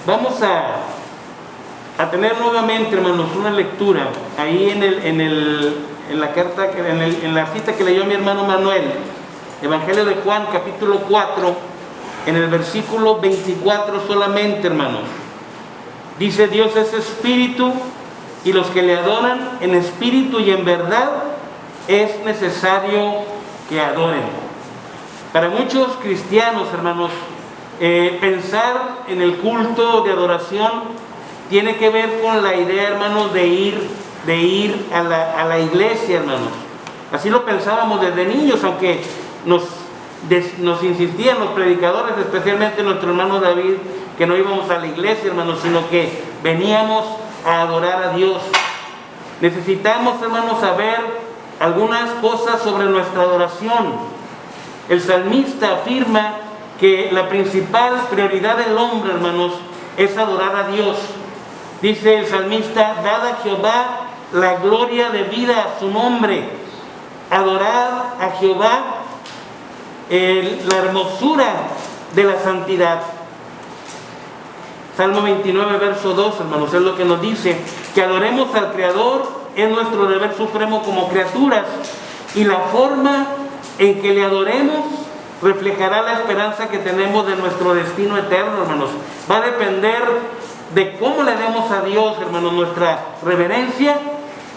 Vamos a tener nuevamente, hermanos, una lectura ahí en la carta, en la cita que leyó mi hermano Manuel, Evangelio de Juan, capítulo 4, en el versículo 24 solamente, hermanos. Dice: Dios es espíritu, y los que le adoran en espíritu y en verdad es necesario que adoren. Para muchos cristianos, hermanos, pensar en el culto de adoración tiene que ver con la idea, hermanos, de ir a la iglesia, hermanos. Así lo pensábamos desde niños, aunque nos insistían los predicadores, especialmente nuestro hermano David, que no íbamos a la iglesia, hermanos, sino que veníamos a adorar a Dios. Necesitamos, hermanos, saber algunas cosas sobre nuestra adoración. El salmista afirma que la principal prioridad del hombre, hermanos, es adorar a Dios. Dice el salmista: dad a Jehová la gloria debida a su nombre. Adorad a Jehová la hermosura de la santidad. Salmo 29, verso 2, hermanos, es lo que nos dice: que adoremos al Creador es nuestro deber supremo como criaturas, y la forma en que le adoremos reflejará la esperanza que tenemos de nuestro destino eterno, hermanos. Va a depender de cómo le demos a Dios, hermanos, nuestra reverencia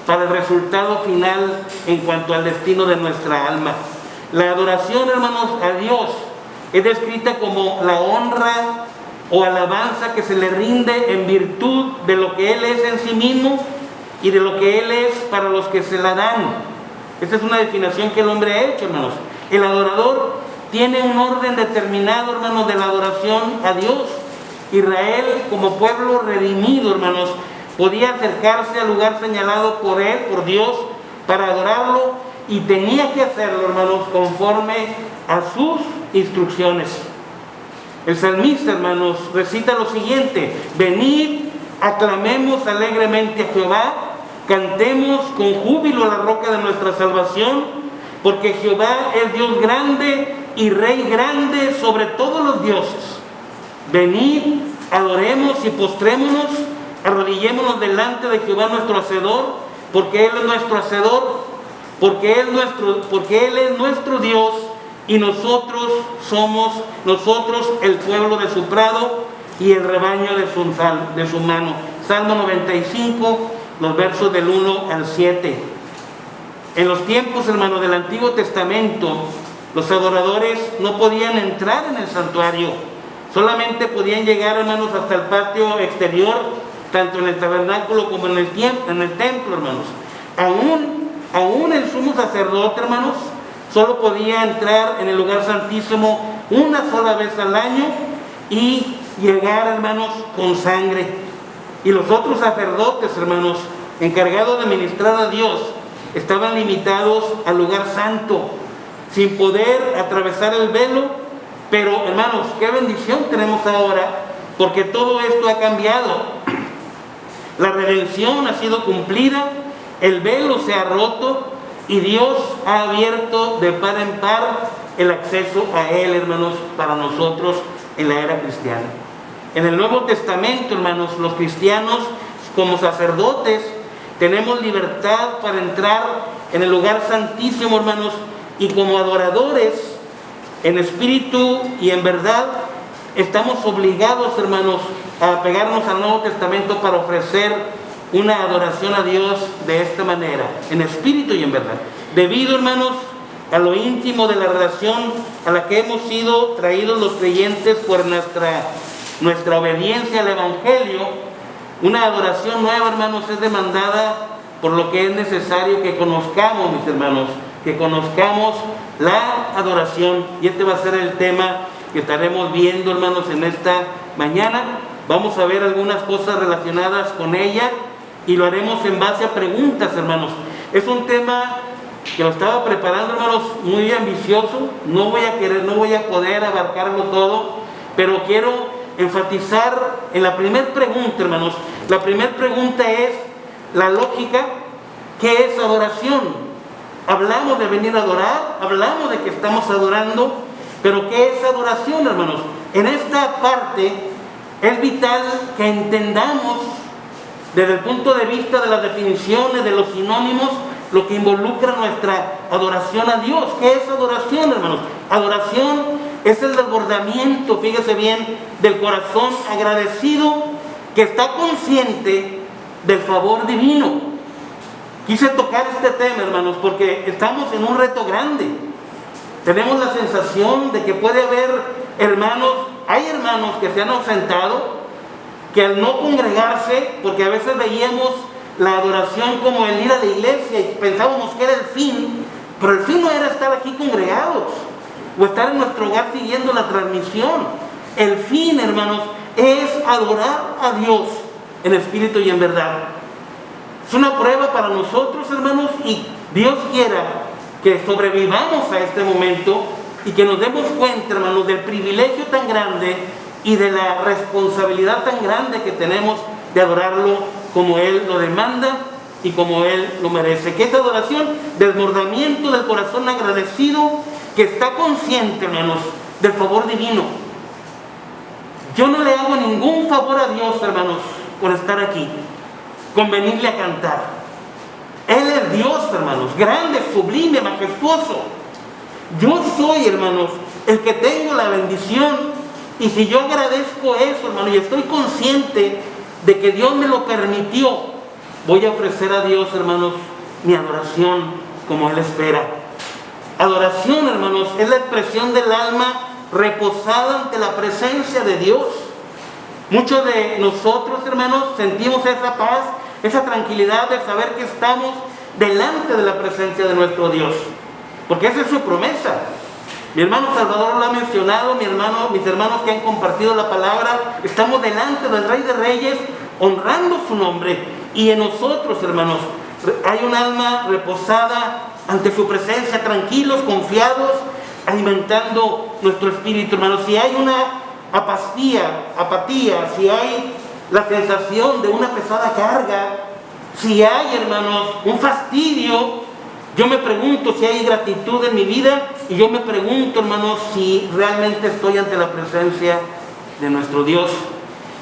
para el resultado final en cuanto al destino de nuestra alma. La adoración, hermanos, a Dios es descrita como la honra o alabanza que se le rinde en virtud de lo que Él es en sí mismo y de lo que Él es para los que se la dan. Esta es una definición que el hombre ha hecho, hermanos. El adorador tiene un orden determinado, hermanos, de la adoración a Dios. Israel, como pueblo redimido, hermanos, podía acercarse al lugar señalado por Él, por Dios, para adorarlo, y tenía que hacerlo, hermanos, conforme a sus instrucciones. El salmista, hermanos, recita lo siguiente: venid, aclamemos alegremente a Jehová, cantemos con júbilo a la roca de nuestra salvación, porque Jehová es Dios grande y Rey grande sobre todos los dioses. Venid, adoremos y postrémonos, arrodillémonos delante de Jehová nuestro Hacedor, porque Él es nuestro Hacedor, porque Él es nuestro Dios, y nosotros somos el pueblo de su prado y el rebaño de su mano. Salmo 95, los versos del 1 al 7. En los tiempos, hermanos, del Antiguo Testamento, los adoradores no podían entrar en el santuario. Solamente podían llegar, hermanos, hasta el patio exterior, tanto en el tabernáculo como en el templo, hermanos. Aún el sumo sacerdote, hermanos, solo podía entrar en el lugar santísimo una sola vez al año y llegar, hermanos, con sangre. Y los otros sacerdotes, hermanos, encargados de ministrar a Dios, estaban limitados al lugar santo, sin poder atravesar el velo. Pero, hermanos, qué bendición tenemos ahora, porque todo esto ha cambiado. La redención ha sido cumplida, el velo se ha roto y Dios ha abierto de par en par el acceso a Él, hermanos, para nosotros en la era cristiana. En el Nuevo Testamento, hermanos, los cristianos como sacerdotes tenemos libertad para entrar en el lugar santísimo, hermanos, y como adoradores en espíritu y en verdad estamos obligados, hermanos, a apegarnos al Nuevo Testamento para ofrecer una adoración a Dios de esta manera, en espíritu y en verdad, debido, hermanos, a lo íntimo de la relación a la que hemos sido traídos los creyentes por nuestra obediencia al Evangelio. Una adoración nueva, hermanos, es demandada, por lo que es necesario que conozcamos, mis hermanos, que conozcamos la adoración. Y este va a ser el tema que estaremos viendo, hermanos, en esta mañana. Vamos a ver algunas cosas relacionadas con ella y lo haremos en base a preguntas, hermanos. Es un tema que lo estaba preparando, hermanos, muy ambicioso. No voy a poder abarcarlo todo, pero quiero enfatizar en la primera pregunta, hermanos. La primera pregunta es la lógica: ¿qué es adoración? Hablamos de venir a adorar, hablamos de que estamos adorando, pero ¿qué es adoración, hermanos? En esta parte es vital que entendamos desde el punto de vista de las definiciones, de los sinónimos, lo que involucra nuestra adoración a Dios. ¿Qué es adoración, hermanos? Adoración es el desbordamiento, fíjese bien, del corazón agradecido que está consciente del favor divino. Quise tocar este tema, hermanos, porque estamos en un reto grande. Tenemos la sensación de que puede haber hermanos, hay hermanos que se han ausentado, que al no congregarse, porque a veces veíamos la adoración como el ir a la iglesia y pensábamos que era el fin, pero el fin no era estar aquí congregados o estar en nuestro hogar siguiendo la transmisión. El fin, hermanos, es adorar a Dios en espíritu y en verdad. Es una prueba para nosotros, hermanos, y Dios quiera que sobrevivamos a este momento y que nos demos cuenta, hermanos, del privilegio tan grande y de la responsabilidad tan grande que tenemos de adorarlo como Él lo demanda y como Él lo merece. Que esta adoración, desbordamiento del corazón agradecido, que está consciente, hermanos, del favor divino. Yo no le hago ningún favor a Dios, hermanos, por estar aquí, con venirle a cantar. Él es Dios, hermanos, grande, sublime, majestuoso. Yo soy, hermanos, el que tengo la bendición. Y si yo agradezco eso, hermano, y estoy consciente de que Dios me lo permitió, voy a ofrecer a Dios, hermanos, mi adoración como Él espera. Adoración, hermanos, es la expresión del alma reposada ante la presencia de Dios. Muchos de nosotros, hermanos, sentimos esa paz, esa tranquilidad de saber que estamos delante de la presencia de nuestro Dios, porque esa es su promesa. Mi hermano Salvador lo ha mencionado, mis hermanos que han compartido la palabra, estamos delante del Rey de Reyes, honrando su nombre, y en nosotros, hermanos, hay un alma reposada ante su presencia, tranquilos, confiados, alimentando nuestro espíritu, hermanos. Si hay una apatía, si hay la sensación de una pesada carga, si hay, hermanos, un fastidio, yo me pregunto si hay gratitud en mi vida, y yo me pregunto, hermanos, si realmente estoy ante la presencia de nuestro Dios.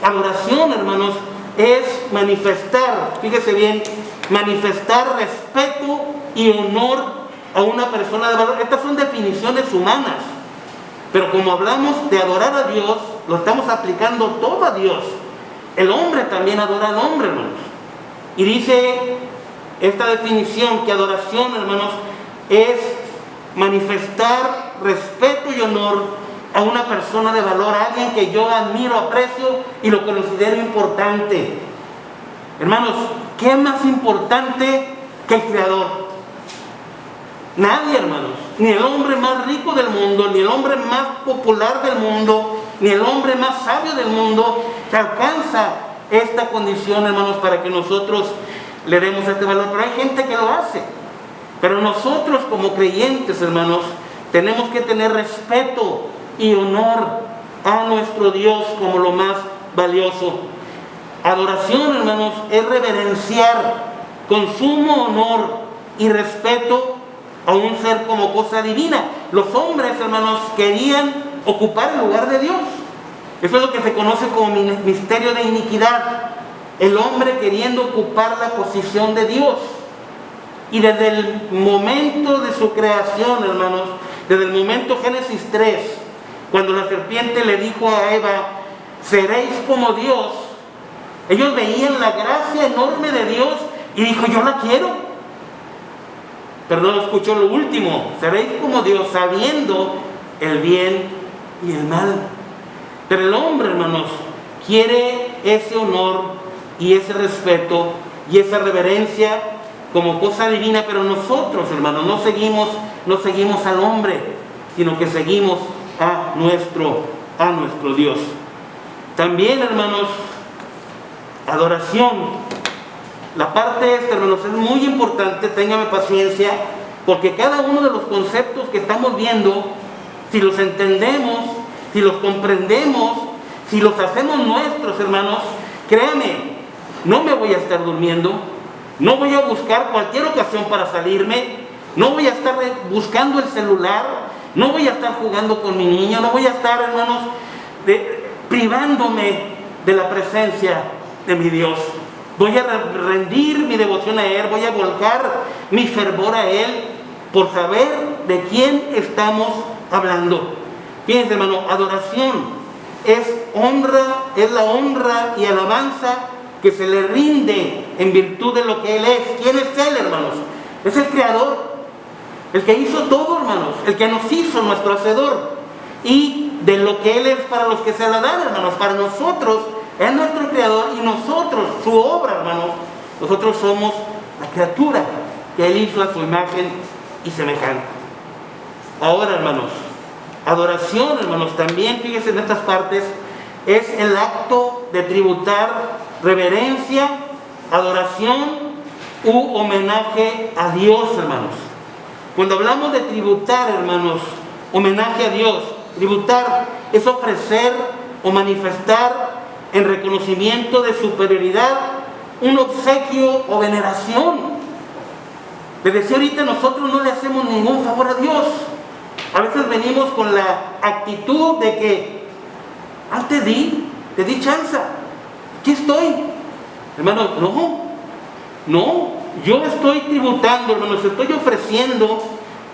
Adoración, hermanos, es manifestar, fíjese bien, manifestar respeto y honor a una persona de valor. Estas son definiciones humanas, pero como hablamos de adorar a Dios, lo estamos aplicando todo a Dios. El hombre también adora al hombre, hermanos. Y dice esta definición que adoración, hermanos, es manifestar respeto y honor a una persona de valor, a alguien que yo admiro, aprecio y lo considero importante. Hermanos, ¿qué es más importante que el Creador? Nadie, hermanos, ni el hombre más rico del mundo, ni el hombre más popular del mundo, ni el hombre más sabio del mundo, que alcanza esta condición, hermanos, para que nosotros le demos este valor. Pero hay gente que lo hace. Pero nosotros como creyentes, hermanos, tenemos que tener respeto y honor a nuestro Dios como lo más valioso. Adoración, hermanos, es reverenciar con sumo honor y respeto a un ser como cosa divina. Los hombres, hermanos, querían ocupar el lugar de Dios. Eso es lo que se conoce como misterio de iniquidad. El hombre queriendo ocupar la posición de Dios. Y desde el momento de su creación, hermanos, desde el momento Génesis 3, cuando la serpiente le dijo a Eva, seréis como Dios, ellos veían la gracia enorme de Dios y dijo, yo la quiero. Pero no escuchó lo último, seréis como Dios, sabiendo el bien y el mal. Pero el hombre, hermanos, quiere ese honor y ese respeto y esa reverencia como cosa divina, pero nosotros, hermanos, no seguimos al hombre, sino que seguimos a nuestro Dios. También, hermanos, adoración. La parte esta, hermanos, es muy importante, téngame paciencia, porque cada uno de los conceptos que estamos viendo, si los entendemos, si los comprendemos, si los hacemos nuestros, hermanos, créame, no me voy a estar durmiendo, no voy a buscar cualquier ocasión para salirme, no voy a estar buscando el celular, no voy a estar jugando con mi niño, no voy a estar, hermanos, privándome de la presencia de mi Dios. Voy a rendir mi devoción a Él, voy a volcar mi fervor a Él por saber de quién estamos hablando. Fíjense, hermano, adoración es honra, es la honra y alabanza que se le rinde en virtud de lo que Él es. ¿Quién es Él, hermanos? Es el Creador, el que hizo todo, hermanos, el que nos hizo, nuestro Hacedor, y de lo que Él es para los que se la dan, hermanos, para nosotros es nuestro Creador y nosotros, su obra, hermanos, nosotros somos la criatura que Él hizo a su imagen y semejanza. Ahora, hermanos, adoración, hermanos, también, fíjense en estas partes, es el acto de tributar reverencia, adoración u homenaje a Dios, hermanos. Cuando hablamos de tributar, hermanos, homenaje a Dios, tributar es ofrecer o manifestar en reconocimiento de superioridad un obsequio o veneración. Les decía ahorita, nosotros no le hacemos ningún favor a Dios. A veces venimos con la actitud de que te di chance, aquí estoy. Hermano, no, yo estoy tributando, hermanos, estoy ofreciendo,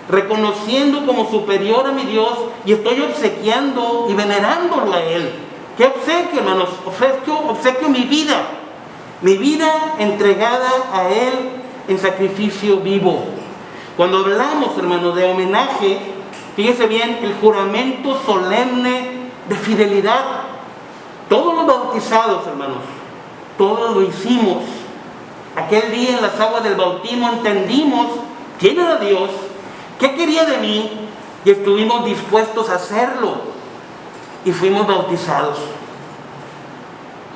reconociendo como superior a mi Dios y estoy obsequiando y venerándolo a Él. ¿Qué obsequio, hermanos? Obsequio mi vida entregada a Él en sacrificio vivo. Cuando hablamos, hermanos, de homenaje, fíjese bien, el juramento solemne de fidelidad. Todos los bautizados, hermanos, todos lo hicimos. Aquel día en las aguas del bautismo entendimos quién era Dios, qué quería de mí, y estuvimos dispuestos a hacerlo. Y fuimos bautizados.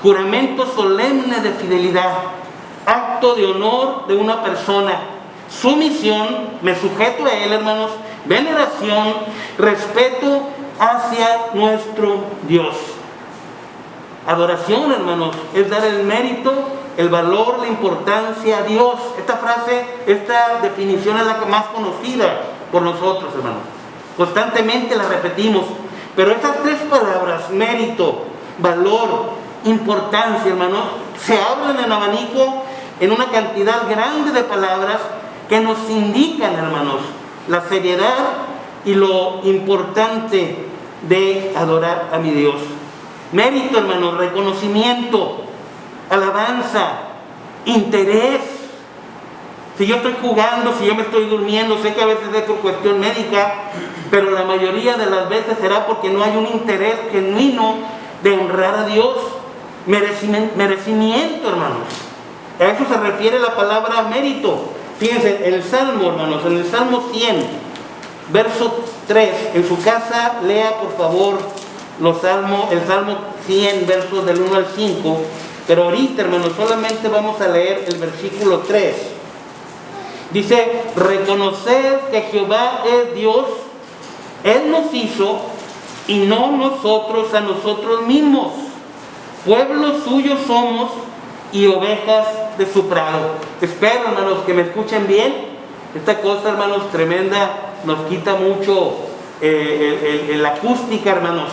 Juramento solemne de fidelidad, acto de honor de una persona, sumisión, me sujeto a Él, hermanos, veneración, respeto hacia nuestro Dios. Adoración, hermanos, es dar el mérito, el valor, la importancia a Dios. Esta definición es la más conocida por nosotros, hermanos. Constantemente la repetimos. Pero estas tres palabras, mérito, valor, importancia, hermanos, se hablan en abanico en una cantidad grande de palabras que nos indican, hermanos, la seriedad y lo importante de adorar a mi Dios. Mérito, hermanos, reconocimiento, alabanza, interés. Si yo estoy jugando, si yo me estoy durmiendo, sé que a veces es por cuestión médica, pero la mayoría de las veces será porque no hay un interés genuino de honrar a Dios. Merecimiento, hermanos. A eso se refiere la palabra mérito. Fíjense, en el Salmo, hermanos, en el Salmo 100, verso 3, en su casa lea por favor el Salmo 100, versos del 1 al 5, pero ahorita, hermanos, solamente vamos a leer el versículo 3. Dice, reconocer que Jehová es Dios, Él nos hizo y no nosotros a nosotros mismos. Pueblo suyo somos y ovejas de su prado. Espero, hermanos, que me escuchen bien. Esta cosa, hermanos, tremenda, nos quita mucho la acústica, hermanos.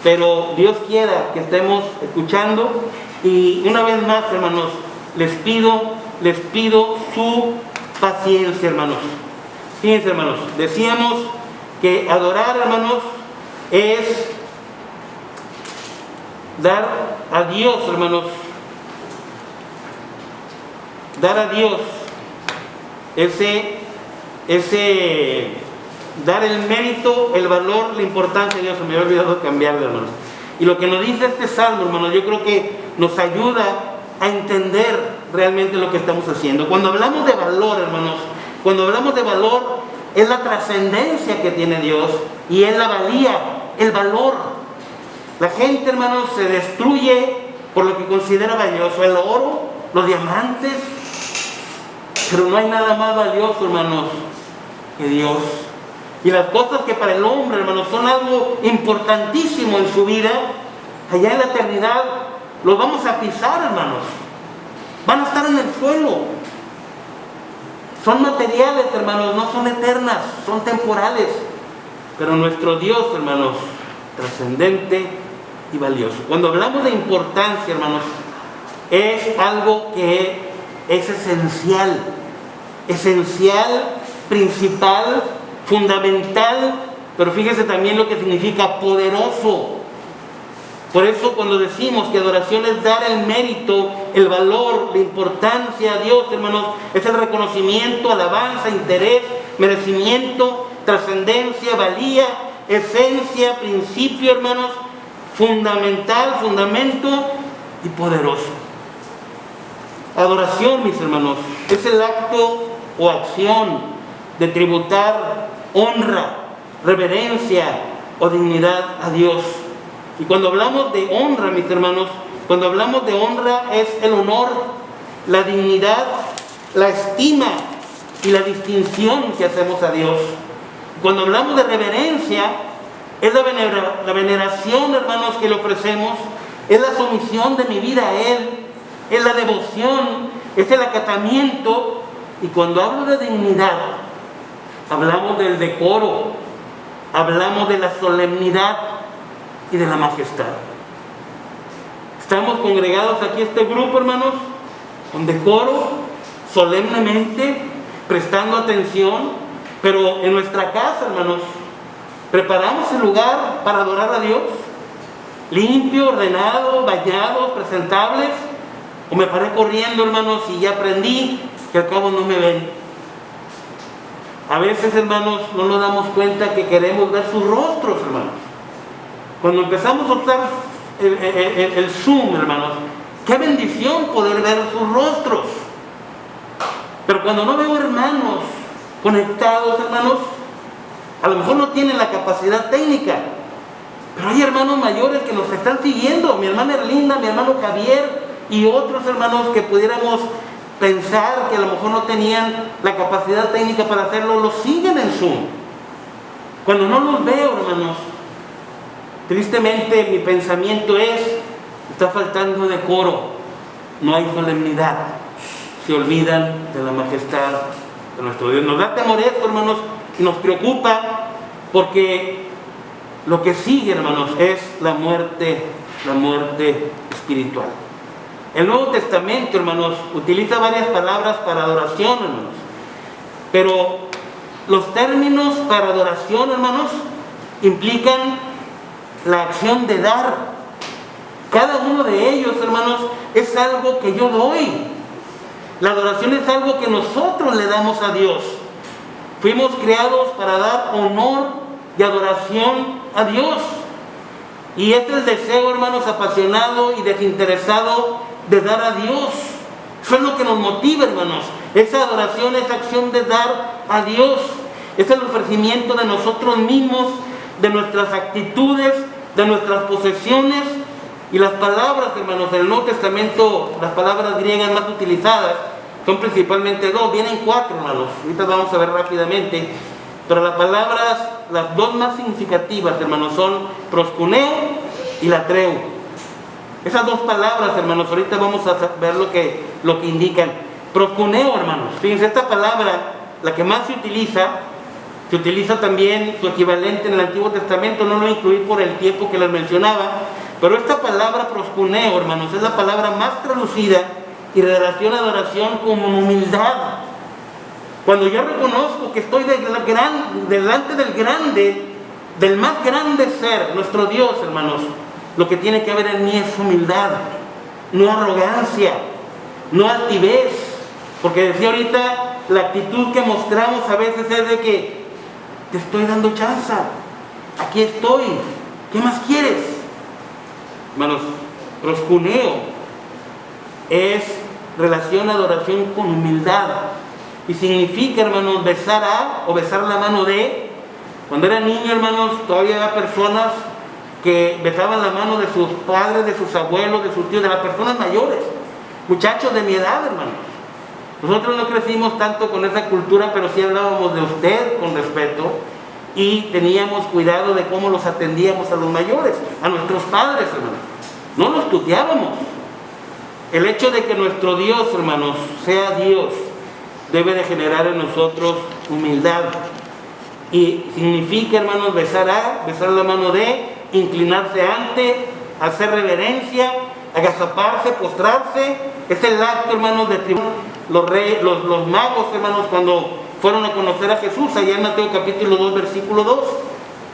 Pero Dios quiera que estemos escuchando. Y una vez más, hermanos, les pido su paciencia, hermanos. Fíjense, hermanos, decíamos que adorar, hermanos, es dar a Dios, hermanos, dar a Dios dar el mérito, el valor, la importancia de Dios. Se me había olvidado cambiarle, hermanos. Y lo que nos dice este salmo, hermanos, yo creo que nos ayuda a entender realmente lo que estamos haciendo. Cuando hablamos de valor, hermanos, cuando hablamos de valor, es la trascendencia que tiene Dios y es la valía, el valor. La gente, hermanos, se destruye por lo que considera valioso, el oro, los diamantes, pero no hay nada más valioso, hermanos, que Dios. Y las cosas que para el hombre, hermanos, son algo importantísimo en su vida, allá en la eternidad, los vamos a pisar, hermanos. Van a estar en el suelo. Son materiales, hermanos, no son eternas, son temporales. Pero nuestro Dios, hermanos, trascendente, y valioso. Cuando hablamos de importancia, hermanos, es algo que es esencial, principal, fundamental, pero fíjese también lo que significa poderoso. Por eso cuando decimos que adoración es dar el mérito, el valor, la importancia a Dios, hermanos, es el reconocimiento, alabanza, interés, merecimiento, trascendencia, valía, esencia, principio, hermanos, fundamental, fundamento y poderoso. Adoración, mis hermanos, es el acto o acción de tributar honra, reverencia o dignidad a Dios. Y cuando hablamos de honra, mis hermanos, cuando hablamos de honra es el honor, la dignidad, la estima y la distinción que hacemos a Dios. Cuando hablamos de reverencia, es la veneración, hermanos, que le ofrecemos, es la sumisión de mi vida a Él, es la devoción, es el acatamiento. Y cuando hablo de dignidad, hablamos del decoro, hablamos de la solemnidad y de la majestad. Estamos congregados aquí, este grupo, hermanos, con decoro, solemnemente, prestando atención, pero en nuestra casa, hermanos, preparamos el lugar para adorar a Dios, limpio, ordenado, bañados, presentables, o me paré corriendo, hermanos, y ya aprendí que al cabo no me ven. A veces, hermanos, no nos damos cuenta que queremos ver sus rostros, hermanos. Cuando empezamos a usar el Zoom, hermanos, qué bendición poder ver sus rostros. Pero cuando no veo hermanos conectados, hermanos, a lo mejor no tienen la capacidad técnica, pero hay hermanos mayores que nos están siguiendo, mi hermana Erlinda, mi hermano Javier y otros hermanos que pudiéramos pensar que a lo mejor no tenían la capacidad técnica para hacerlo, los siguen en Zoom. Cuando no los veo, hermanos, tristemente mi pensamiento es, está faltando decoro, no hay solemnidad, se olvidan de la majestad de nuestro Dios. Nos da temor esto, hermanos, y nos preocupa porque lo que sigue, hermanos, es la muerte espiritual. El Nuevo Testamento, hermanos, utiliza varias palabras para adoración, hermanos, pero los términos para adoración, hermanos, implican la acción de dar. Cada uno de ellos, hermanos, es algo que yo doy. La adoración es algo que nosotros le damos a Dios. Fuimos creados para dar honor y adoración a Dios. Y este es el deseo, hermanos, apasionado y desinteresado de dar a Dios. Eso es lo que nos motiva, hermanos. Esa adoración, esa acción de dar a Dios. Es el ofrecimiento de nosotros mismos, de nuestras actitudes, de nuestras posesiones. Y las palabras, hermanos, del Nuevo Testamento, las palabras griegas más utilizadas, son principalmente dos, vienen cuatro, hermanos. Ahorita vamos a ver rápidamente. Pero las palabras, las dos más significativas, hermanos, son proskuneo y latreu. Esas dos palabras, hermanos, ahorita vamos a ver lo que indican. Proskuneo, hermanos, fíjense, esta palabra, la que más se utiliza también su equivalente en el Antiguo Testamento, no lo incluí por el tiempo que les mencionaba, pero esta palabra proskuneo, hermanos, es la palabra más traducida y relaciona adoración con humildad. Cuando yo reconozco que estoy delante del grande, del más grande ser, nuestro Dios, hermanos, lo que tiene que haber en mí es humildad, no arrogancia, no altivez, porque decía ahorita, la actitud que mostramos a veces es de que te estoy dando chance, aquí estoy, ¿qué más quieres? Hermanos, proskuneo es relación, adoración con humildad, y significa, hermanos, besar a o besar la mano de. Cuando era niño, hermanos, todavía había personas que besaban la mano de sus padres, de sus abuelos, de sus tíos, de las personas mayores, muchachos de mi edad, hermanos. Nosotros no crecimos tanto con esa cultura, pero sí hablábamos de usted con respeto y teníamos cuidado de cómo los atendíamos a los mayores, a nuestros padres, hermanos. No los tuteábamos. El hecho de que nuestro Dios, hermanos, sea Dios, debe de generar en nosotros humildad. Y significa, hermanos, besar la mano de, inclinarse ante hacer reverencia, agazaparse, postrarse. Es el acto, hermanos, de tributo. Los magos, hermanos, cuando fueron a conocer a Jesús, allá en Mateo capítulo 2, versículo 2,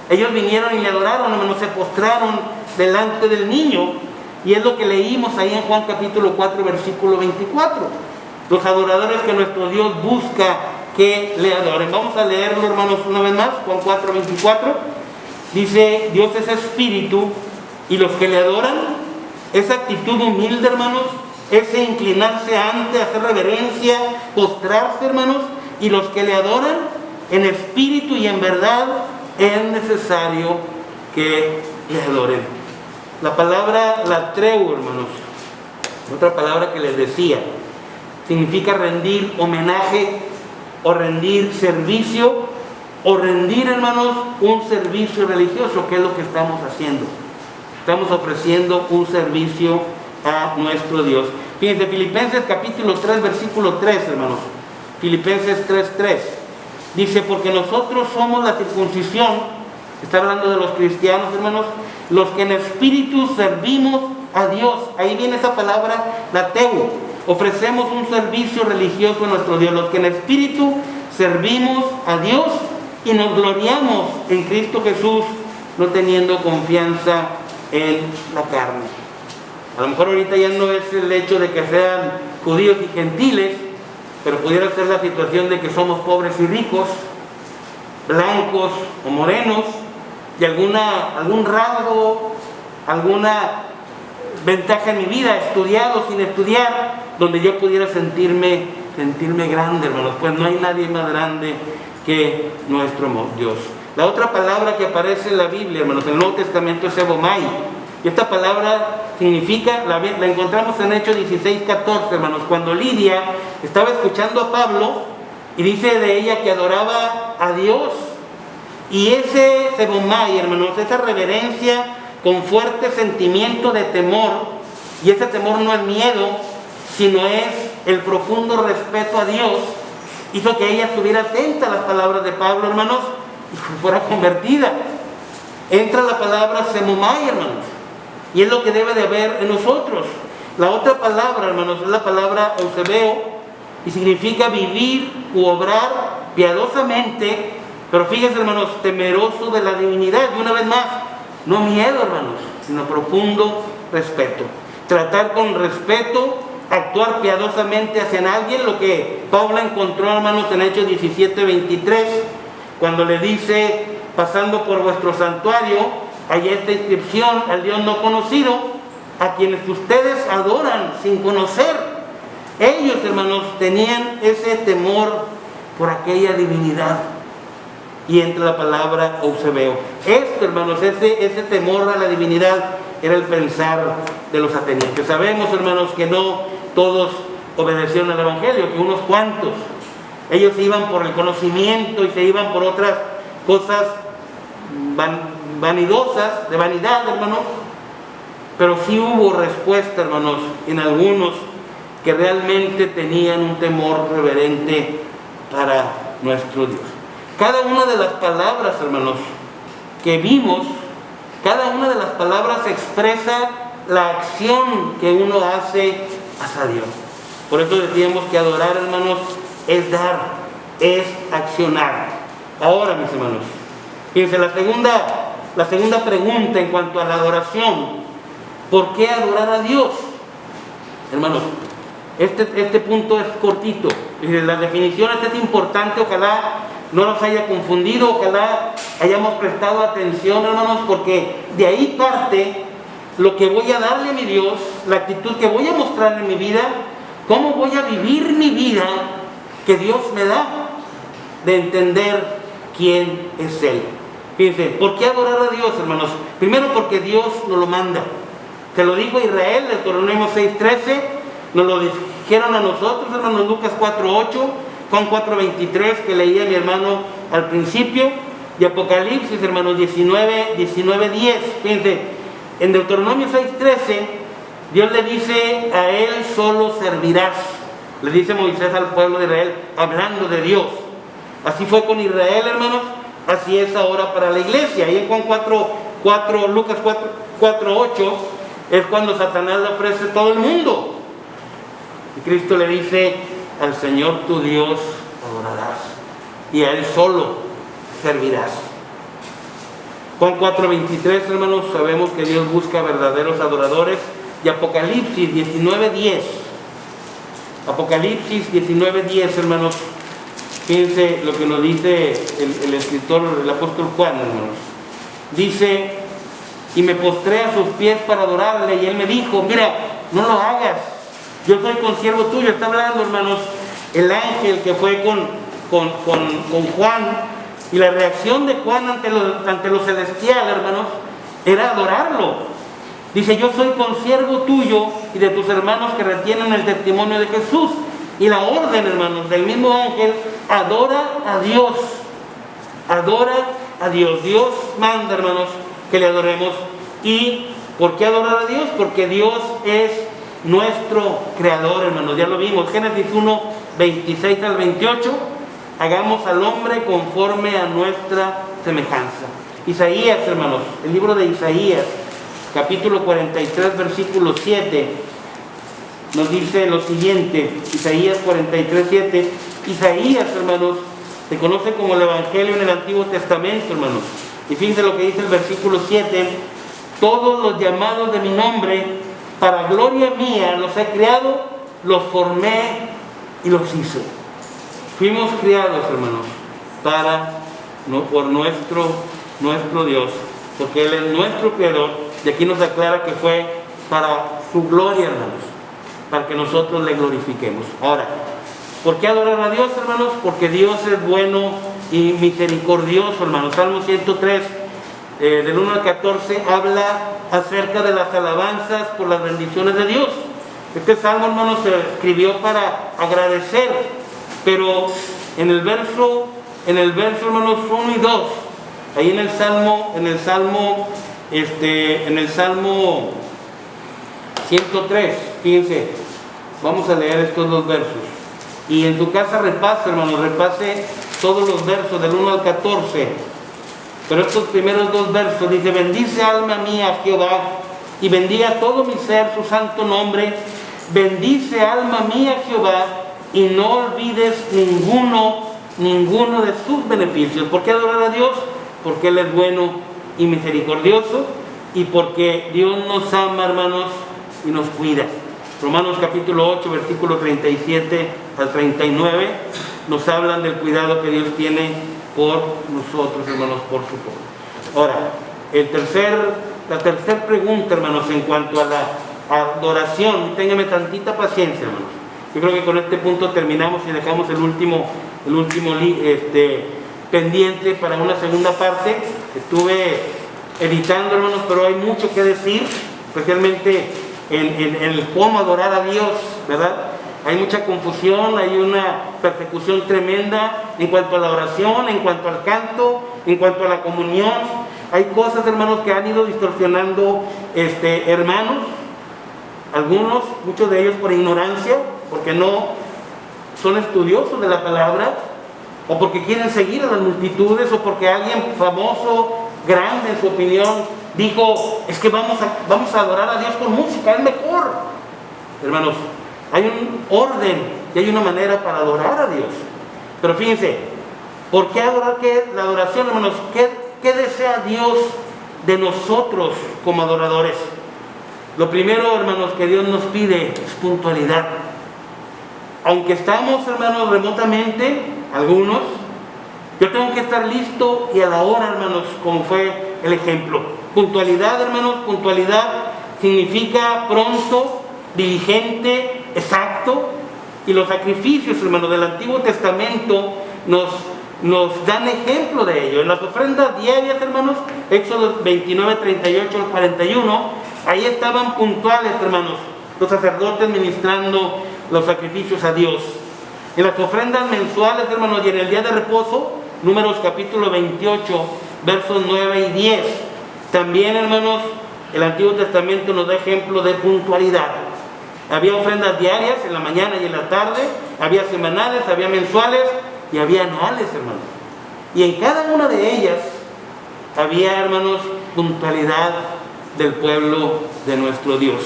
ellos vinieron y le adoraron, hermanos, se postraron delante del niño, y es lo que leímos ahí en Juan capítulo 4, versículo 24. Los adoradores que nuestro Dios busca que le adoren. Vamos a leerlo, hermanos, una vez más. Juan 4, 24. Dice: Dios es espíritu, y los que le adoran, esa actitud humilde, hermanos, ese inclinarse ante, hacer reverencia, postrarse, hermanos, y los que le adoran en espíritu y en verdad, es necesario que le adoren. La palabra latreu, hermanos, otra palabra que les decía, significa rendir homenaje o rendir servicio, o rendir, hermanos, un servicio religioso, que es lo que estamos haciendo. Estamos ofreciendo un servicio a nuestro Dios. Fíjense, Filipenses capítulo 3, versículo 3, hermanos. Filipenses 3:3. Dice: porque nosotros somos la circuncisión, está hablando de los cristianos, hermanos, los que en espíritu servimos a Dios. Ahí viene esa palabra, lateu. Ofrecemos un servicio religioso a nuestro Dios, los que en espíritu servimos a Dios y nos gloriamos en Cristo Jesús, no teniendo confianza en la carne. A lo mejor ahorita ya no es el hecho de que sean judíos y gentiles, pero pudiera ser la situación de que somos pobres y ricos, blancos o morenos, y algún rasgo, alguna ventaja en mi vida, estudiado sin estudiar, donde yo pudiera sentirme grande, hermanos. Pues no hay nadie más grande que nuestro Dios. La otra palabra que aparece en la Biblia, hermanos, en el Nuevo Testamento, es ebomai. Y esta palabra significa, la encontramos en Hechos 16:14, hermanos, cuando Lidia estaba escuchando a Pablo, y dice de ella que adoraba a Dios. Y ese ebomai, hermanos, esa reverencia con fuerte sentimiento de temor, y ese temor no es miedo, sino es el profundo respeto a Dios, hizo que ella estuviera atenta a las palabras de Pablo, hermanos, y fuera convertida. Entra la palabra semomai, hermanos, y es lo que debe de haber en nosotros. La otra palabra, hermanos, es la palabra eusebeo, y significa vivir u obrar piadosamente, pero fíjense, hermanos, temeroso de la divinidad. Y una vez más, no miedo, hermanos, sino profundo respeto. Tratar con respeto, actuar piadosamente hacia alguien, lo que Pablo encontró, hermanos, en Hechos 17:23, cuando le dice: pasando por vuestro santuario, hay esta inscripción: al Dios no conocido, a quienes ustedes adoran sin conocer. Ellos, hermanos, tenían ese temor por aquella divinidad. Y entra la palabra eusebeo. Esto, hermanos, ese temor a la divinidad era el pensar de los atenienses. Sabemos, hermanos, que no todos obedecieron al Evangelio, que unos cuantos. Ellos iban por el conocimiento y se iban por otras cosas vanidosas, de vanidad, hermanos. Pero sí hubo respuesta, hermanos, en algunos que realmente tenían un temor reverente para nuestro Dios. Cada una de las palabras, hermanos, que vimos, cada una de las palabras expresa la acción que uno hace hacia Dios. Por eso decíamos que adorar, hermanos, es dar, es accionar. Ahora, mis hermanos, fíjense, la segunda pregunta en cuanto a la adoración: ¿por qué adorar a Dios? Hermanos, este punto es cortito. Las definiciones es importante, ojalá no nos haya confundido, ojalá hayamos prestado atención, hermanos, porque de ahí parte lo que voy a darle a mi Dios, la actitud que voy a mostrar en mi vida, cómo voy a vivir mi vida que Dios me da, de entender quién es Él. Fíjense, ¿por qué adorar a Dios, hermanos? Primero, porque Dios nos lo manda. Se lo dijo Israel, en Deuteronomio 6:13, nos lo dijeron a nosotros, hermanos, Lucas 4:8, Juan 4:23, que leía mi hermano al principio, y Apocalipsis, hermanos, 19:10. Fíjense, en Deuteronomio 6:13, Dios le dice: a Él solo servirás. Le dice Moisés al pueblo de Israel, hablando de Dios. Así fue con Israel, hermanos, así es ahora para la iglesia. Y en Juan 4:8, es cuando Satanás le ofrece todo el mundo. Y Cristo le dice: al Señor tu Dios adorarás y a Él solo servirás. Juan 4:23, hermanos, sabemos que Dios busca verdaderos adoradores. Y Apocalipsis 19:10. Apocalipsis 19:10, hermanos. Fíjense lo que nos dice el escritor, el apóstol Juan, hermanos. Dice: y me postré a sus pies para adorarle, y él me dijo: mira, no lo hagas, yo soy consiervo tuyo. Está hablando, hermanos, el ángel que fue con Juan, y la reacción de Juan ante lo celestial, hermanos, era adorarlo. Dice: yo soy consiervo tuyo y de tus hermanos que retienen el testimonio de Jesús. Y la orden, hermanos, del mismo ángel: adora a Dios. Adora a Dios. Dios manda, hermanos, que le adoremos. ¿Y por qué adorar a Dios? Porque Dios es nuestro creador, hermanos. Ya lo vimos. Génesis 1:26 al 28. Hagamos al hombre conforme a nuestra semejanza. Isaías, hermanos, el libro de Isaías, capítulo 43, versículo 7, nos dice lo siguiente. Isaías 43:7. Isaías, hermanos, se conoce como el Evangelio en el Antiguo Testamento, hermanos. Y fíjense lo que dice el versículo 7: todos los llamados de mi nombre, para gloria mía, los he creado, los formé y los hice. Fuimos criados, hermanos, por nuestro Dios, porque Él es nuestro creador. Y aquí nos aclara que fue para su gloria, hermanos, para que nosotros le glorifiquemos. Ahora, ¿por qué adorar a Dios, hermanos? Porque Dios es bueno y misericordioso, hermanos. Salmo 103, del 1 al 14, habla acerca de las alabanzas por las bendiciones de Dios. Este salmo, hermanos, se escribió para agradecer, pero en el verso, hermanos, 1 y 2, ahí en el Salmo 103, fíjense, vamos a leer estos dos versos. Y en tu casa repase, hermanos, repase todos los versos del 1 al 14. Pero estos primeros dos versos dice: bendice alma mía a Jehová, y bendiga todo mi ser su santo nombre. Bendice alma mía a Jehová, y no olvides ninguno de sus beneficios. ¿Por qué adorar a Dios? Porque Él es bueno y misericordioso, y porque Dios nos ama, hermanos, y nos cuida. Romanos capítulo 8, versículo 37 al 39, nos hablan del cuidado que Dios tiene por nosotros, hermanos, por su pueblo. Ahora, la tercera pregunta, hermanos, en cuanto a la adoración, ténganme tantita paciencia, hermanos. Yo creo que con este punto terminamos y dejamos el último pendiente para una segunda parte. Estuve editando, hermanos, pero hay mucho que decir, especialmente en el cómo adorar a Dios, ¿verdad? Hay mucha confusión, hay una persecución tremenda en cuanto a la oración, en cuanto al canto, en cuanto a la comunión. Hay cosas, hermanos, que han ido distorsionando hermanos, algunos, muchos de ellos por ignorancia, porque no son estudiosos de la palabra, o porque quieren seguir a las multitudes, o porque alguien famoso, grande en su opinión, dijo: es que vamos a adorar a Dios con música, es mejor. Hermanos, hay un orden y hay una manera para adorar a Dios. Pero fíjense, ¿por qué adorar? ¿Qué es la adoración, hermanos? ¿Qué desea Dios de nosotros como adoradores? Lo primero, hermanos, que Dios nos pide es puntualidad. Aunque estamos, hermanos, remotamente, algunos, yo tengo que estar listo y a la hora, hermanos, como fue el ejemplo. Puntualidad, hermanos, puntualidad significa pronto, diligente, exacto. Y los sacrificios, hermanos, del Antiguo Testamento nos dan ejemplo de ello. En las ofrendas diarias, hermanos, Éxodo 29, 38 al 41, ahí estaban puntuales, hermanos, los sacerdotes ministrando los sacrificios a Dios. En las ofrendas mensuales, hermanos, y en el día de reposo, Números capítulo 28, versos 9 y 10. También, hermanos, el Antiguo Testamento nos da ejemplo de puntualidad. Había ofrendas diarias en la mañana y en la tarde, había semanales, había mensuales y había anuales, hermanos. Y en cada una de ellas había, hermanos, puntualidad del pueblo de nuestro Dios.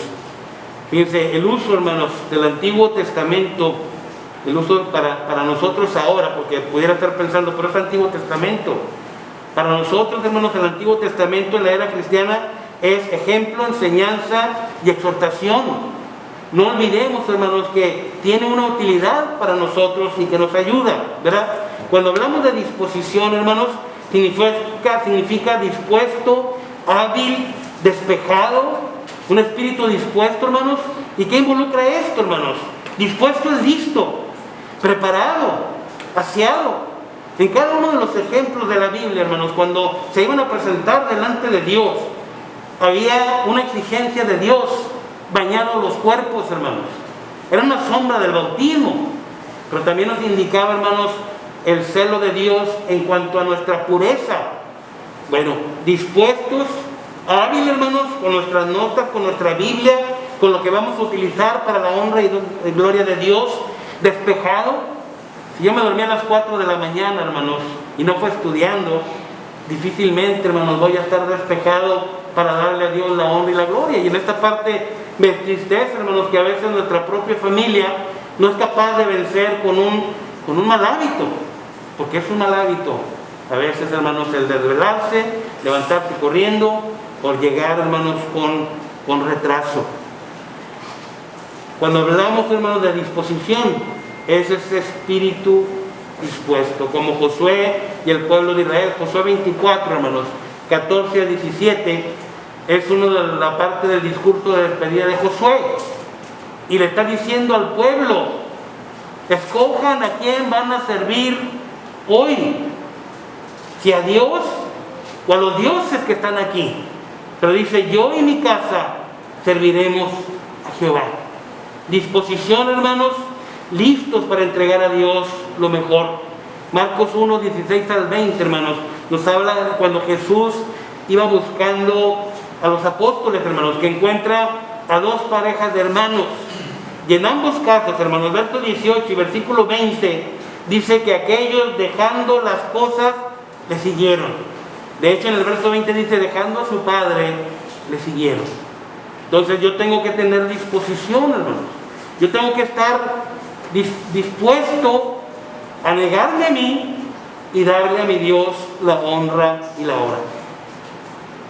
Fíjense, el uso, hermanos, del Antiguo Testamento, el uso para nosotros ahora, porque pudiera estar pensando, pero es Antiguo Testamento. Para nosotros, hermanos, el Antiguo Testamento en la era cristiana es ejemplo, enseñanza y exhortación. No olvidemos, hermanos, que tiene una utilidad para nosotros y que nos ayuda, ¿verdad? Cuando hablamos de disposición, hermanos, significa dispuesto, hábil, despejado, un espíritu dispuesto, hermanos. ¿Y qué involucra esto, hermanos? Dispuesto es listo, preparado, aseado. En cada uno de los ejemplos de la Biblia, hermanos, cuando se iban a presentar delante de Dios, había una exigencia de Dios, bañados los cuerpos, hermanos. Era una sombra del bautismo, pero también nos indicaba, hermanos, el celo de Dios en cuanto a nuestra pureza. Bueno, dispuestos, hábiles, hermanos, con nuestras notas, con nuestra Biblia, con lo que vamos a utilizar para la honra y gloria de Dios, despejado. Si yo me dormí a las 4 de la mañana, hermanos, y no fue estudiando, difícilmente, hermanos, voy a estar despejado para darle a Dios la honra y la gloria. Y en esta parte me entristece, hermanos, que a veces nuestra propia familia no es capaz de vencer con un mal hábito, porque es un mal hábito. A veces, hermanos, el desvelarse, levantarse corriendo, por llegar, hermanos, con retraso. Cuando hablamos, hermanos, de disposición, es ese espíritu dispuesto, como Josué y el pueblo de Israel. Josué 24, hermanos, 14 a 17, es una de la parte del discurso de despedida de Josué. Y le está diciendo al pueblo, escojan a quién van a servir hoy, si a Dios o a los dioses que están aquí. Pero dice, yo y mi casa serviremos a Jehová. Disposición, hermanos, listos para entregar a Dios lo mejor. Marcos 1, 16 al 20, hermanos, nos habla cuando Jesús iba buscando a los apóstoles, hermanos, que encuentra a dos parejas de hermanos. Y en ambos casos, hermanos, verso 18 y versículo 20, dice que aquellos, dejando las cosas, le siguieron. De hecho, en el verso 20 dice, dejando a su padre, le siguieron. Entonces yo tengo que tener disposición, hermanos. Yo tengo que estar dispuesto a negarme a mí y darle a mi Dios la honra y la obra.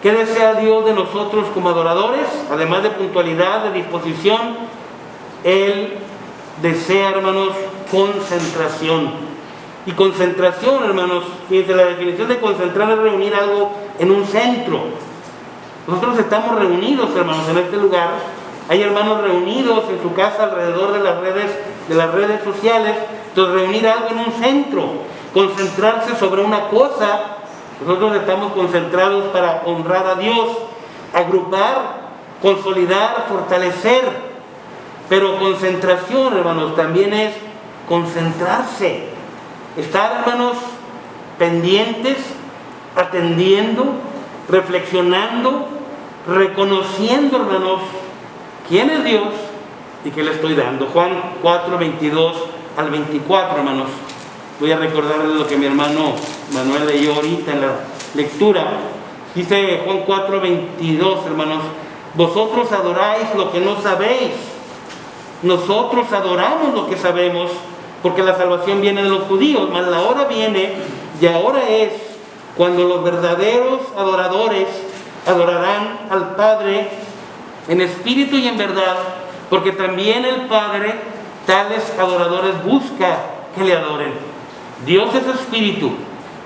¿Qué desea Dios de nosotros como adoradores? Además de puntualidad, de disposición, Él desea, hermanos, concentración. Y concentración, hermanos, fíjense, la definición de concentrar es reunir algo en un centro. Nosotros estamos reunidos, hermanos, en este lugar. Hay hermanos reunidos en su casa alrededor de las redes sociales. Entonces, reunir algo en un centro, concentrarse sobre una cosa. Nosotros estamos concentrados para honrar a Dios, agrupar, consolidar, fortalecer. Pero concentración, hermanos, también es concentrarse. Estar, hermanos, pendientes, atendiendo, reflexionando, reconociendo, hermanos, quién es Dios y qué le estoy dando. Juan 4, 22 al 24, hermanos. Voy a recordarles lo que mi hermano Manuel leyó ahorita en la lectura. Dice Juan 4, 22, hermanos, vosotros adoráis lo que no sabéis. Nosotros adoramos lo que sabemos, porque la salvación viene de los judíos, mas la hora viene, y ahora es, cuando los verdaderos adoradores adorarán al Padre en espíritu y en verdad, porque también el Padre tales adoradores busca que le adoren. Dios es espíritu,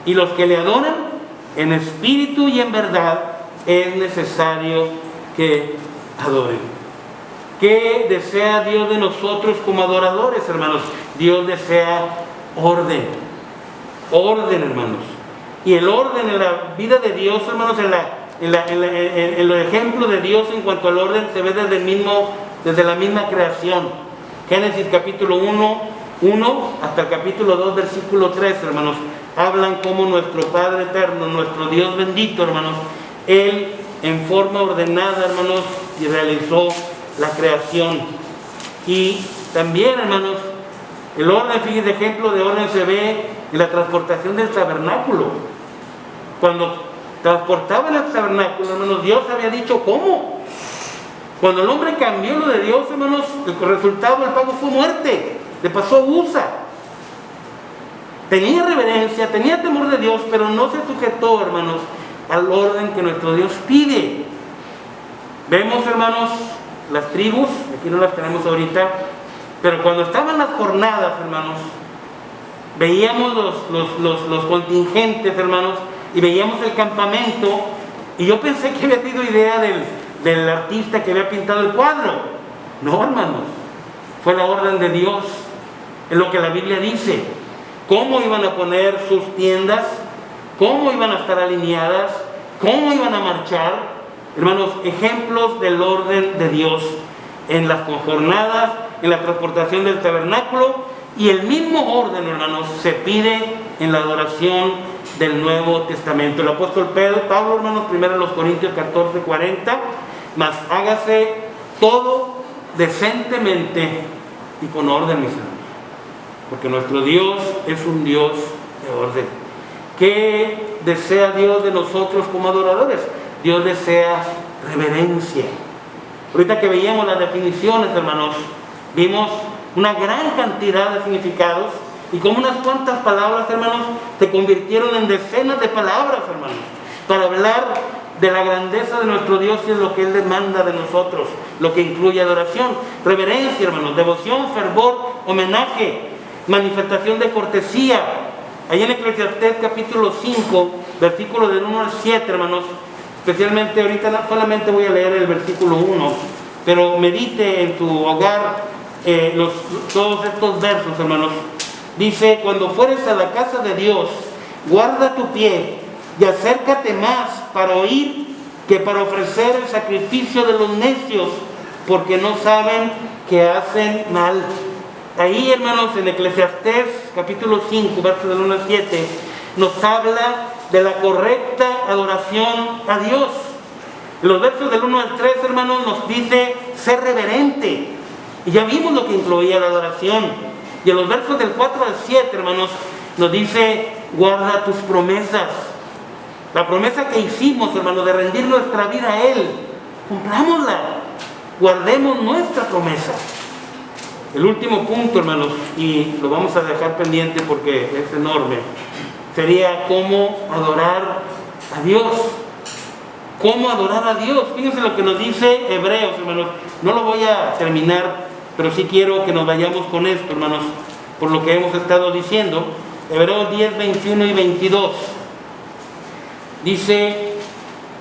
y los que le adoran en espíritu y en verdad es necesario que adoren. ¿Qué desea Dios de nosotros como adoradores, hermanos? Dios desea orden. Orden, hermanos. Y el orden en la vida de Dios, hermanos, en los ejemplos de Dios en cuanto al orden se ve desde la misma creación. Génesis capítulo 1 hasta el capítulo 2, versículo 3, hermanos, hablan como nuestro Padre eterno, nuestro Dios bendito, hermanos, Él en forma ordenada, hermanos, y realizó la creación. Y también, hermanos, el orden, fíjense, ejemplo de orden se ve en la transportación del tabernáculo. Cuando transportaba en el tabernáculo, hermanos, Dios había dicho cómo. Cuando el hombre cambió lo de Dios, hermanos, el resultado del pago fue muerte. Le pasó Usa. Tenía reverencia, tenía temor de Dios, pero no se sujetó, hermanos, al orden que nuestro Dios pide. Vemos, hermanos, las tribus, aquí no las tenemos ahorita, pero cuando estaban las jornadas, hermanos, veíamos los contingentes, hermanos, y veíamos el campamento, y yo pensé que había sido idea del artista que había pintado el cuadro. No, hermanos, fue la orden de Dios, es lo que la Biblia dice. Cómo iban a poner sus tiendas, cómo iban a estar alineadas, cómo iban a marchar. Hermanos, ejemplos del orden de Dios en las jornadas, en la transportación del tabernáculo, y el mismo orden, hermanos, se pide en la adoración del Nuevo Testamento. El apóstol Pablo, hermanos, primero en los Corintios 14:40, mas hágase todo decentemente y con orden, mis hermanos, porque nuestro Dios es un Dios de orden. ¿Qué desea Dios de nosotros como adoradores? Dios desea reverencia. Ahorita que veíamos las definiciones, hermanos, vimos una gran cantidad de significados, y como unas cuantas palabras, hermanos, se convirtieron en decenas de palabras, hermanos, para hablar de la grandeza de nuestro Dios y de lo que Él demanda de nosotros, lo que incluye adoración, reverencia, hermanos, devoción, fervor, homenaje, manifestación de cortesía. Ahí en Eclesiastés capítulo 5, versículos del 1 al 7, hermanos, especialmente ahorita solamente voy a leer el versículo 1, pero medite en tu hogar todos estos versos, hermanos. Dice: cuando fueres a la casa de Dios, guarda tu pie y acércate más para oír que para ofrecer el sacrificio de los necios, porque no saben que hacen mal. Ahí, hermanos, en Eclesiastés capítulo 5, versos del 1 al 7, nos habla de la correcta adoración a Dios. En los versos del 1 al 3, hermanos, nos dice ser reverente, y ya vimos lo que incluía la adoración. Y en los versos del 4 al 7, hermanos, nos dice: guarda tus promesas. La promesa que hicimos, hermanos, de rendir nuestra vida a Él, cumplámosla, guardemos nuestra promesa. El último punto, hermanos, y lo vamos a dejar pendiente porque es enorme, sería cómo adorar a Dios. ¿Cómo adorar a Dios? Fíjense lo que nos dice Hebreos, hermanos. No lo voy a terminar, pero sí quiero que nos vayamos con esto, hermanos, por lo que hemos estado diciendo. Hebreos 10, 21 y 22. Dice: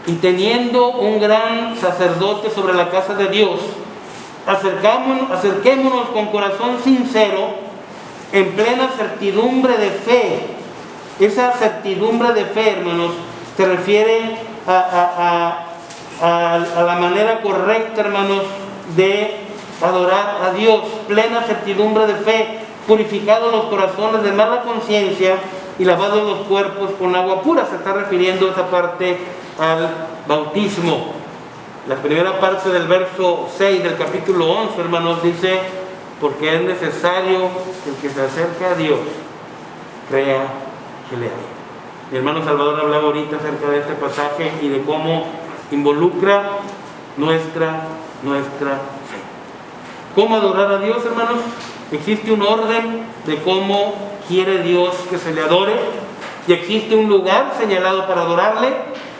y teniendo un gran sacerdote sobre la casa de Dios, acerquémonos con corazón sincero, en plena certidumbre de fe. Esa certidumbre de fe, hermanos, se refiere a la manera correcta, hermanos, de adorar a Dios. Plena certidumbre de fe, purificados los corazones de mala conciencia y lavados los cuerpos con agua pura. Se está refiriendo esa parte al bautismo. La primera parte del verso 6 del capítulo 11, hermanos, dice: porque es necesario que el que se acerca a Dios crea que le hay. Mi hermano Salvador hablaba ahorita acerca de este pasaje y de cómo involucra nuestra fe. ¿Cómo adorar a Dios, hermanos? Existe un orden de cómo quiere Dios que se le adore, y existe un lugar señalado para adorarle.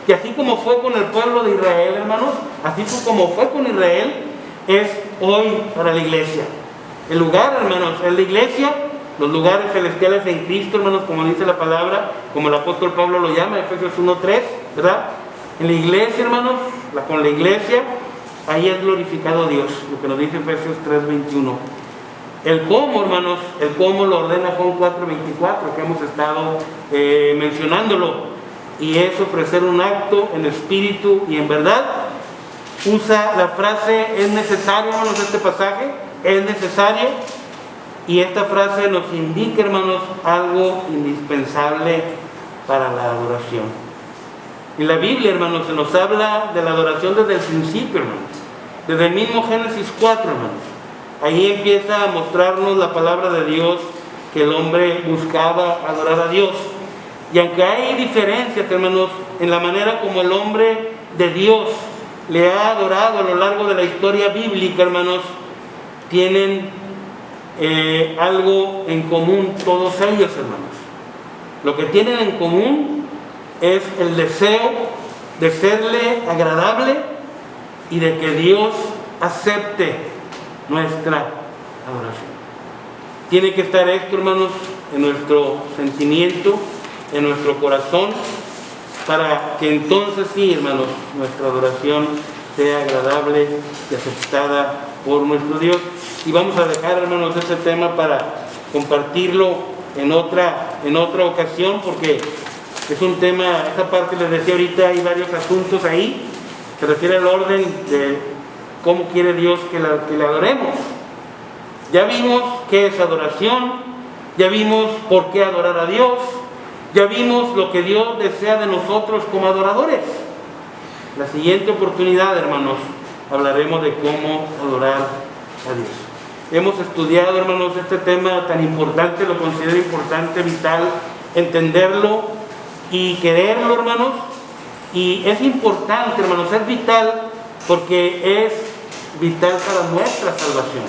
Y así como fue con el pueblo de Israel, hermanos, así como fue con Israel, es hoy para la iglesia. El lugar, hermanos, es la iglesia, los lugares celestiales en Cristo, hermanos, como dice la palabra, como el apóstol Pablo lo llama, Efesios 1:3, ¿verdad? En la iglesia, hermanos, con la iglesia, ahí es glorificado Dios, lo que nos dice Efesios 3:21. El cómo, hermanos, el cómo lo ordena Juan 4:24, que hemos estado mencionándolo, y es ofrecer un acto en espíritu y en verdad. Usa la frase es necesario, hermanos, este pasaje, es necesario, y esta frase nos indica, hermanos, algo indispensable para la adoración. En la Biblia, hermanos, se nos habla de la adoración desde el principio, hermanos, desde el mismo Génesis 4, hermanos. Ahí empieza a mostrarnos la palabra de Dios que el hombre buscaba adorar a Dios. Y aunque hay diferencias, hermanos, en la manera como el hombre de Dios le ha adorado a lo largo de la historia bíblica, hermanos, tienen algo en común todos ellos, hermanos. Lo que tienen en común es el deseo de serle agradable y de que Dios acepte nuestra adoración. Tiene que estar esto, hermanos, en nuestro sentimiento, en nuestro corazón, para que entonces sí, hermanos, nuestra adoración sea agradable y aceptada por nuestro Dios. Y vamos a dejar, hermanos, este tema para compartirlo en otra ocasión, porque es un tema, esta parte les decía ahorita, hay varios asuntos ahí, se refiere al orden de cómo quiere Dios que le adoremos. Ya vimos qué es adoración, ya vimos por qué adorar a Dios, ya vimos lo que Dios desea de nosotros como adoradores. La siguiente oportunidad, hermanos, hablaremos de cómo adorar a Dios. Hemos estudiado, hermanos, este tema tan importante, lo considero importante, vital, entenderlo y quererlo, hermanos. Y es importante, hermanos, es vital porque es vital para nuestra salvación.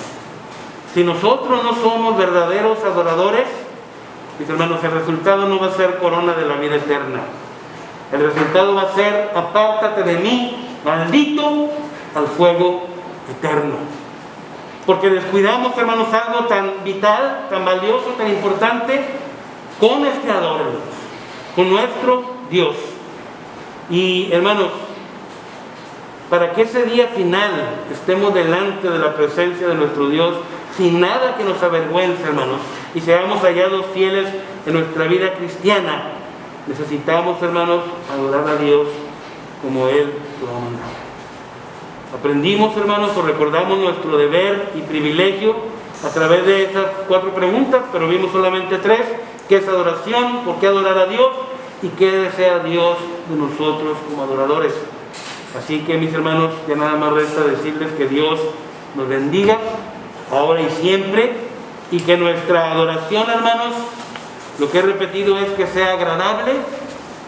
Si nosotros no somos verdaderos adoradores, mis hermanos, el resultado no va a ser corona de la vida eterna. El resultado va a ser: apártate de mí, maldito, al fuego eterno. Porque descuidamos, hermanos, algo tan vital, tan valioso, tan importante con el Creador, hermanos, con nuestro Dios. Y, hermanos, para que ese día final estemos delante de la presencia de nuestro Dios sin nada que nos avergüence, hermanos, y seamos hallados fieles en nuestra vida cristiana, necesitamos, hermanos, adorar a Dios como Él lo ha mandado. Aprendimos, hermanos, o recordamos nuestro deber y privilegio a través de esas 4 preguntas, pero vimos solamente 3: ¿qué es adoración? ¿Por qué adorar a Dios? ¿Y qué desea Dios de nosotros como adoradores? Así que, mis hermanos, ya nada más resta decirles que Dios nos bendiga ahora y siempre, y que nuestra adoración, hermanos, lo que he repetido es que sea agradable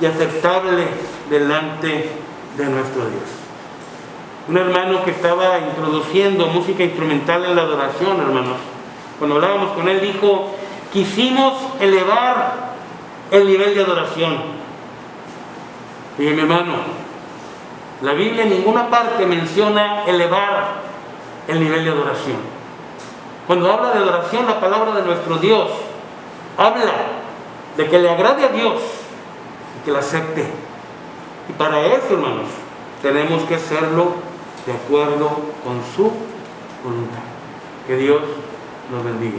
y aceptable delante de nuestro Dios. Un hermano que estaba introduciendo música instrumental en la adoración, hermanos, cuando hablábamos con él, dijo: quisimos elevar el nivel de adoración. Y mi hermano, la Biblia en ninguna parte menciona elevar el nivel de adoración. Cuando habla de adoración, la palabra de nuestro Dios habla de que le agrade a Dios y que la acepte. Y para eso, hermanos, tenemos que hacerlo de acuerdo con su voluntad. Que Dios nos bendiga.